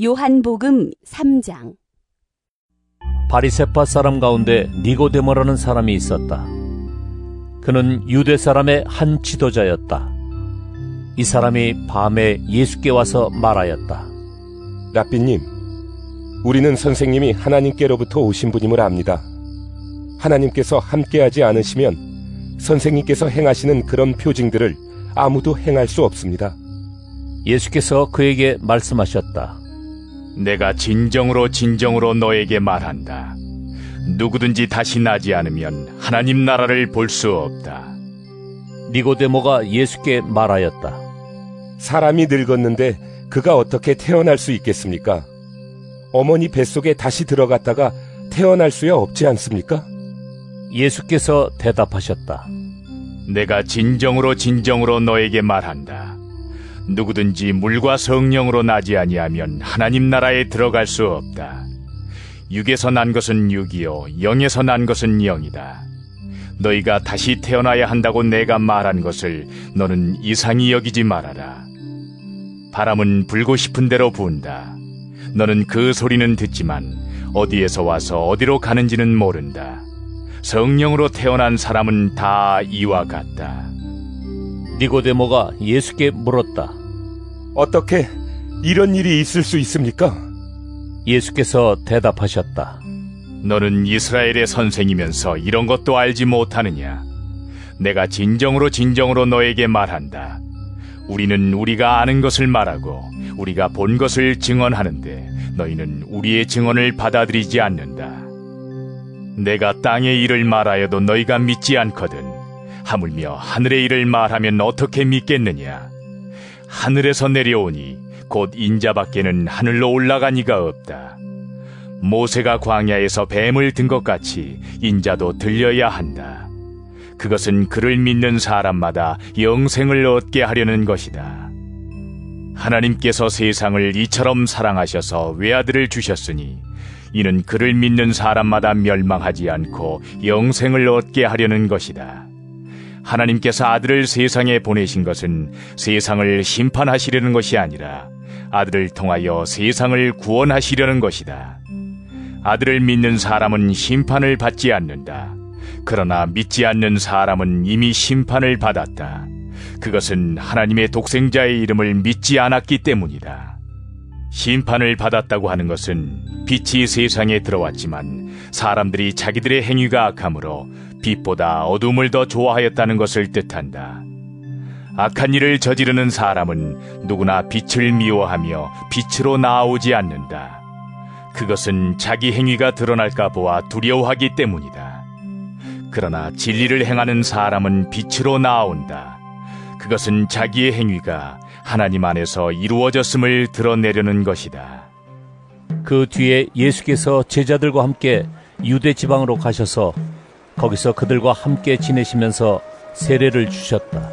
요한복음 3장. 바리새파 사람 가운데 니고데모라는 사람이 있었다. 그는 유대 사람의 한 지도자였다. 이 사람이 밤에 예수께 와서 말하였다. 랍비님, 우리는 선생님이 하나님께로부터 오신 분임을 압니다. 하나님께서 함께하지 않으시면 선생님께서 행하시는 그런 표징들을 아무도 행할 수 없습니다. 예수께서 그에게 말씀하셨다. 내가 진정으로 너에게 말한다. 누구든지 다시 나지 않으면 하나님 나라를 볼 수 없다. 니고데모가 예수께 말하였다. 사람이 늙었는데 그가 어떻게 태어날 수 있겠습니까? 어머니 뱃속에 다시 들어갔다가 태어날 수야 없지 않습니까? 예수께서 대답하셨다. 내가 진정으로 너에게 말한다. 누구든지 물과 성령으로 나지 아니하면 하나님 나라에 들어갈 수 없다. 육에서 난 것은 육이요 영에서 난 것은 영이다. 너희가 다시 태어나야 한다고 내가 말한 것을 너는 이상히 여기지 말아라. 바람은 불고 싶은 대로 부은다. 너는 그 소리는 듣지만 어디에서 와서 어디로 가는지는 모른다. 성령으로 태어난 사람은 다 이와 같다. 니고데모가 예수께 물었다. 어떻게 이런 일이 있을 수 있습니까? 예수께서 대답하셨다. 너는 이스라엘의 선생이면서 이런 것도 알지 못하느냐? 내가 진정으로 너에게 말한다. 우리는 우리가 아는 것을 말하고 우리가 본 것을 증언하는데 너희는 우리의 증언을 받아들이지 않는다. 내가 땅의 일을 말하여도 너희가 믿지 않거든. 하물며 하늘의 일을 말하면 어떻게 믿겠느냐? 하늘에서 내려오니 곧 인자밖에는 하늘로 올라간 이가 없다. 모세가 광야에서 뱀을 든 것 같이 인자도 들려야 한다. 그것은 그를 믿는 사람마다 영생을 얻게 하려는 것이다. 하나님께서 세상을 이처럼 사랑하셔서 외아들을 주셨으니 이는 그를 믿는 사람마다 멸망하지 않고 영생을 얻게 하려는 것이다. 하나님께서 아들을 세상에 보내신 것은 세상을 심판하시려는 것이 아니라 아들을 통하여 세상을 구원하시려는 것이다. 아들을 믿는 사람은 심판을 받지 않는다. 그러나 믿지 않는 사람은 이미 심판을 받았다. 그것은 하나님의 독생자의 이름을 믿지 않았기 때문이다. 심판을 받았다고 하는 것은 빛이 세상에 들어왔지만 사람들이 자기들의 행위가 악함으로 빛보다 어둠을 더 좋아하였다는 것을 뜻한다. 악한 일을 저지르는 사람은 누구나 빛을 미워하며 빛으로 나아오지 않는다. 그것은 자기 행위가 드러날까 보아 두려워하기 때문이다. 그러나 진리를 행하는 사람은 빛으로 나아온다. 그것은 자기의 행위가 하나님 안에서 이루어졌음을 드러내려는 것이다. 그 뒤에 예수께서 제자들과 함께 유대 지방으로 가셔서 거기서 그들과 함께 지내시면서 세례를 주셨다.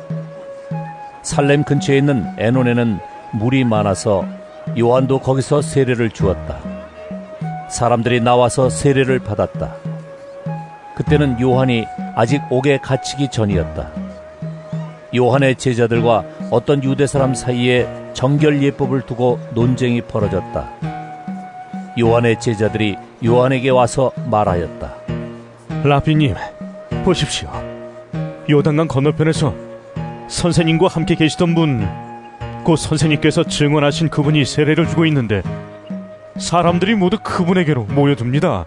살렘 근처에 있는 에논에는 물이 많아서 요한도 거기서 세례를 주었다. 사람들이 나와서 세례를 받았다. 그때는 요한이 아직 옥에 갇히기 전이었다. 요한의 제자들과 어떤 유대 사람 사이에 정결 예법을 두고 논쟁이 벌어졌다. 요한의 제자들이 요한에게 와서 말하였다. 랍비님, 보십시오. 요단강 건너편에서 선생님과 함께 계시던 분, 곧 선생님께서 증언하신 그분이 세례를 주고 있는데 사람들이 모두 그분에게로 모여듭니다.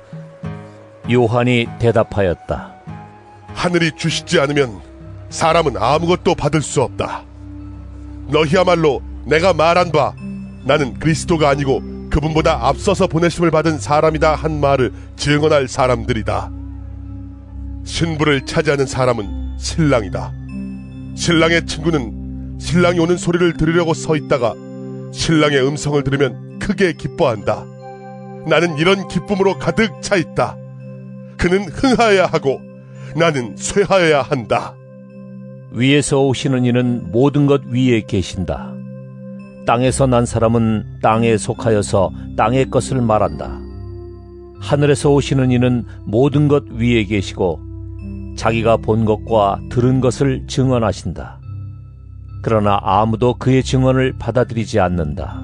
요한이 대답하였다. 하늘이 주시지 않으면 사람은 아무것도 받을 수 없다. 너희야말로 내가 말한 바 나는 그리스도가 아니고 그분보다 앞서서 보내심을 받은 사람이다 한 말을 증언할 사람들이다. 신부를 차지하는 사람은 신랑이다. 신랑의 친구는 신랑이 오는 소리를 들으려고 서 있다가 신랑의 음성을 들으면 크게 기뻐한다. 나는 이런 기쁨으로 가득 차 있다. 그는 흥하여야 하고 나는 쇠하여야 한다. 위에서 오시는 이는 모든 것 위에 계신다. 땅에서 난 사람은 땅에 속하여서 땅의 것을 말한다. 하늘에서 오시는 이는 모든 것 위에 계시고 자기가 본 것과 들은 것을 증언하신다. 그러나 아무도 그의 증언을 받아들이지 않는다.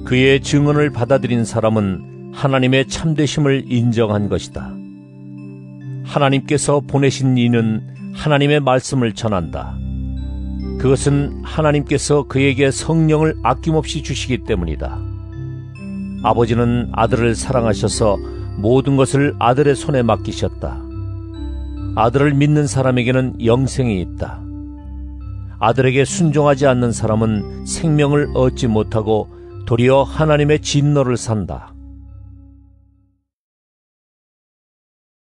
그의 증언을 받아들인 사람은 하나님의 참되심을 인정한 것이다. 하나님께서 보내신 이는 하나님의 말씀을 전한다. 그것은 하나님께서 그에게 성령을 아낌없이 주시기 때문이다. 아버지는 아들을 사랑하셔서 모든 것을 아들의 손에 맡기셨다. 아들을 믿는 사람에게는 영생이 있다. 아들에게 순종하지 않는 사람은 생명을 얻지 못하고 도리어 하나님의 진노를 산다.